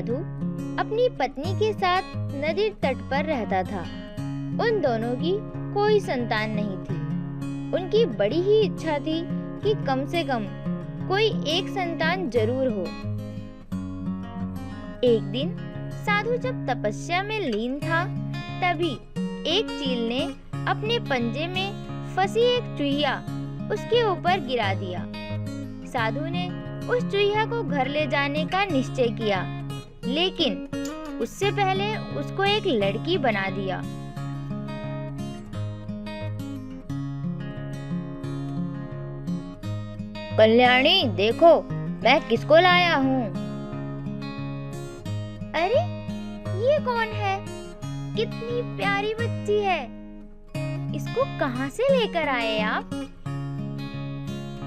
साधु अपनी पत्नी के साथ नदी तट पर रहता था। उन दोनों की कोई संतान नहीं थी। उनकी बड़ी ही इच्छा थी कि कम से कम कोई एक संतान जरूर हो। एक दिन साधु जब तपस्या में लीन था, तभी एक चील ने अपने पंजे में फंसी एक चूहिया उसके ऊपर गिरा दिया। साधु ने उस चूहिया को घर ले जाने का निश्चय किया, लेकिन उससे पहले उसको एक लड़की बना दिया। कल्याणी, देखो मैं किसको लाया हूँ। अरे ये कौन है? कितनी प्यारी बच्ची है। इसको कहाँ से लेकर आए आप?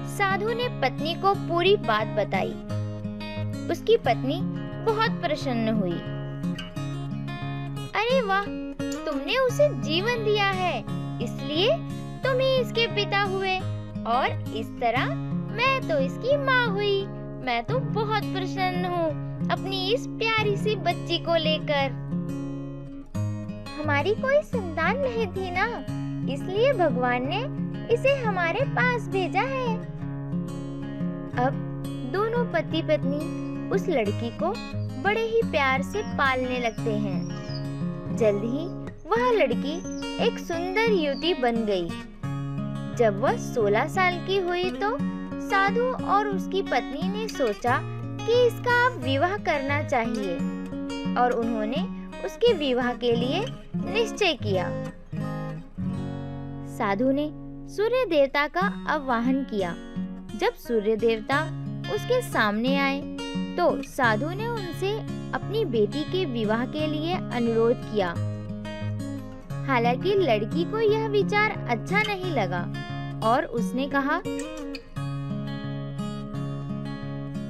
साधु ने पत्नी को पूरी बात बताई। उसकी पत्नी बहुत प्रसन्न हुई। अरे वाह, तुमने उसे जीवन दिया है, इसलिए तुम ही इसके पिता हुए, और इस तरह मैं तो इसकी माँ हुई। मैं तो बहुत प्रसन्न हूँ अपनी इस प्यारी सी बच्ची को लेकर। हमारी कोई संतान नहीं थी ना, इसलिए भगवान ने इसे हमारे पास भेजा है। अब दोनों पति पत्नी उस लड़की को बड़े ही प्यार से पालने लगते हैं। जल्द ही वह लड़की एक सुंदर युवती बन गई। जब वह 16 साल की हुई तो साधु और उसकी पत्नी ने सोचा कि इसका अब विवाह करना चाहिए, और उन्होंने उसके विवाह के लिए निश्चय किया। साधु ने सूर्य देवता का आवाहन किया। जब सूर्य देवता उसके सामने आए तो साधु ने उनसे अपनी बेटी के विवाह के लिए अनुरोध किया। हालांकि लड़की को यह विचार अच्छा नहीं लगा और उसने कहा,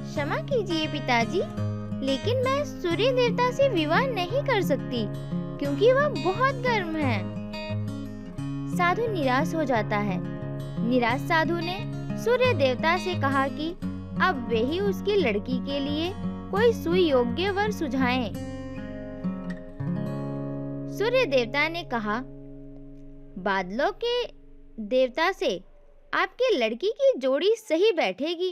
क्षमा कीजिए पिताजी, लेकिन मैं सूर्य देवता से विवाह नहीं कर सकती क्योंकि वह बहुत गर्म है। साधु निराश हो जाता है। निराश साधु ने सूर्य देवता से कहा कि अब वे ही उसकी लड़की के लिए कोई सुयोग्य वर सुझाएं। सूर्य देवता ने कहा, बादलों के देवता से आपकी लड़की की जोड़ी सही बैठेगी,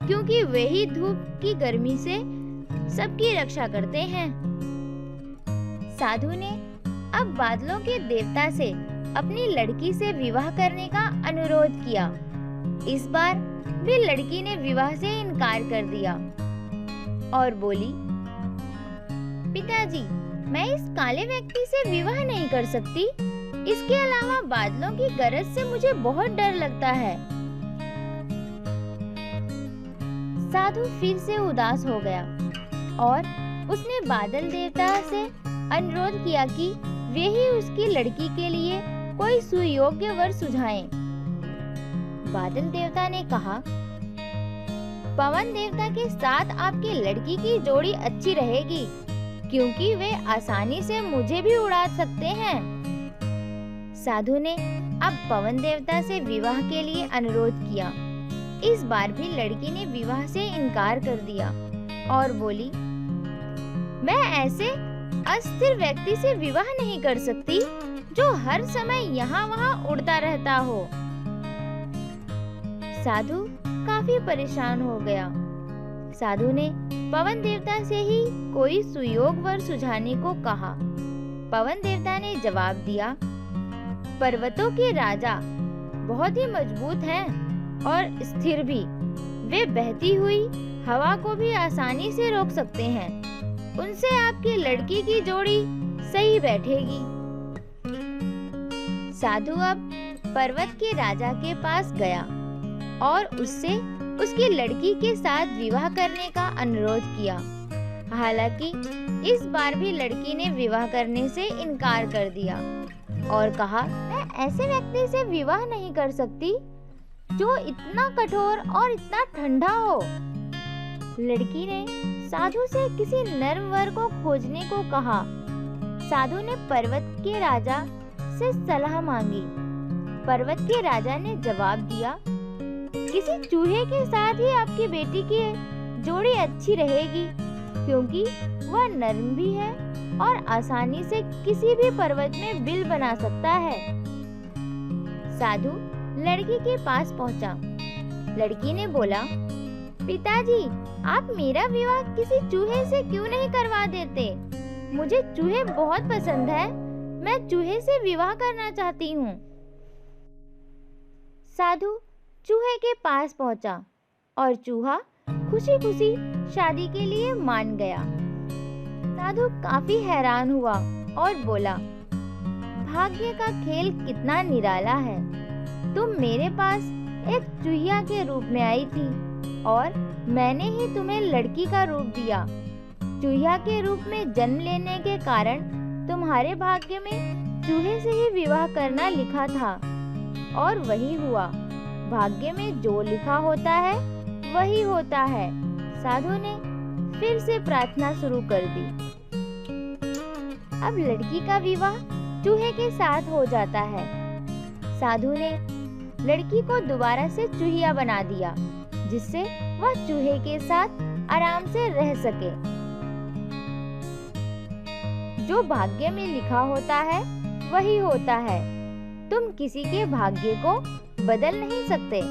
क्योंकि वे ही धूप की गर्मी से सबकी रक्षा करते हैं। साधु ने अब बादलों के देवता से अपनी लड़की से विवाह करने का अनुरोध किया। इस बार भी लड़की ने विवाह से इनकार कर दिया और बोली, पिताजी, मैं इस काले व्यक्ति से विवाह नहीं कर सकती। इसके अलावा बादलों की गरज से मुझे बहुत डर लगता है। साधु फिर से उदास हो गया और उसने बादल देवता से अनुरोध किया कि वे ही उसकी लड़की के लिए कोई सुयोग्य वर सुझाएं। बादल देवता ने कहा, पवन देवता के साथ आपकी लड़की की जोड़ी अच्छी रहेगी, क्योंकि वे आसानी से मुझे भी उड़ा सकते हैं। साधु ने अब पवन देवता से विवाह के लिए अनुरोध किया। इस बार भी लड़की ने विवाह से इनकार कर दिया और बोली, मैं ऐसे अस्थिर व्यक्ति से विवाह नहीं कर सकती जो हर समय यहाँ वहाँ उड़ता रहता हो। साधु काफी परेशान हो गया। साधु ने पवन देवता से ही कोई सुयोग वर सुझाने को कहा। पवन देवता ने जवाब दिया, पर्वतों के राजा बहुत ही मजबूत हैं और स्थिर भी। वे बहती हुई हवा को भी आसानी से रोक सकते हैं। उनसे आपकी लड़की की जोड़ी सही बैठेगी। साधु अब पर्वत के राजा के पास गया और उससे उसकी लड़की के साथ विवाह करने का अनुरोध किया। हालांकि इस बार भी लड़की ने विवाह करने से इनकार कर दिया और कहा, मैं ऐसे व्यक्ति से विवाह नहीं कर सकती जो इतना कठोर और इतना ठंडा हो। लड़की ने साधु से किसी नर्म वर को खोजने को कहा। साधु ने पर्वत के राजा से सलाह मांगी। पर्वत के राजा ने जवाब दिया, किसी चूहे के साथ ही आपकी बेटी की जोड़ी अच्छी रहेगी, क्योंकि वह नर्म भी है और आसानी से किसी भी पर्वत में बिल बना सकता है। साधु लड़की के पास पहुंचा। लड़की ने बोला, पिताजी, आप मेरा विवाह किसी चूहे से क्यों नहीं करवा देते? मुझे चूहे बहुत पसंद है। मैं चूहे से विवाह करना चाहती हूँ। साधु चूहे के पास पहुंचा और चूहा खुशी खुशी शादी के लिए मान गया। साधु काफी हैरान हुआ और बोला, भाग्य का खेल कितना निराला है। तुम मेरे पास एक चूहिया के रूप में आई थी और मैंने ही तुम्हें लड़की का रूप दिया। चूहिया के रूप में जन्म लेने के कारण तुम्हारे भाग्य में चूहे से ही विवाह करना लिखा था और वही हुआ। भाग्य में जो लिखा होता है वही होता है। साधु ने फिर से प्रार्थना शुरू कर दी। अब लड़की का विवाह चूहे के साथ हो जाता है। साधु ने लड़की को दोबारा से चूहिया बना दिया, जिससे वह चूहे के साथ आराम से रह सके। जो भाग्य में लिखा होता है वही होता है। तुम किसी के भाग्य को बदल नहीं सकते।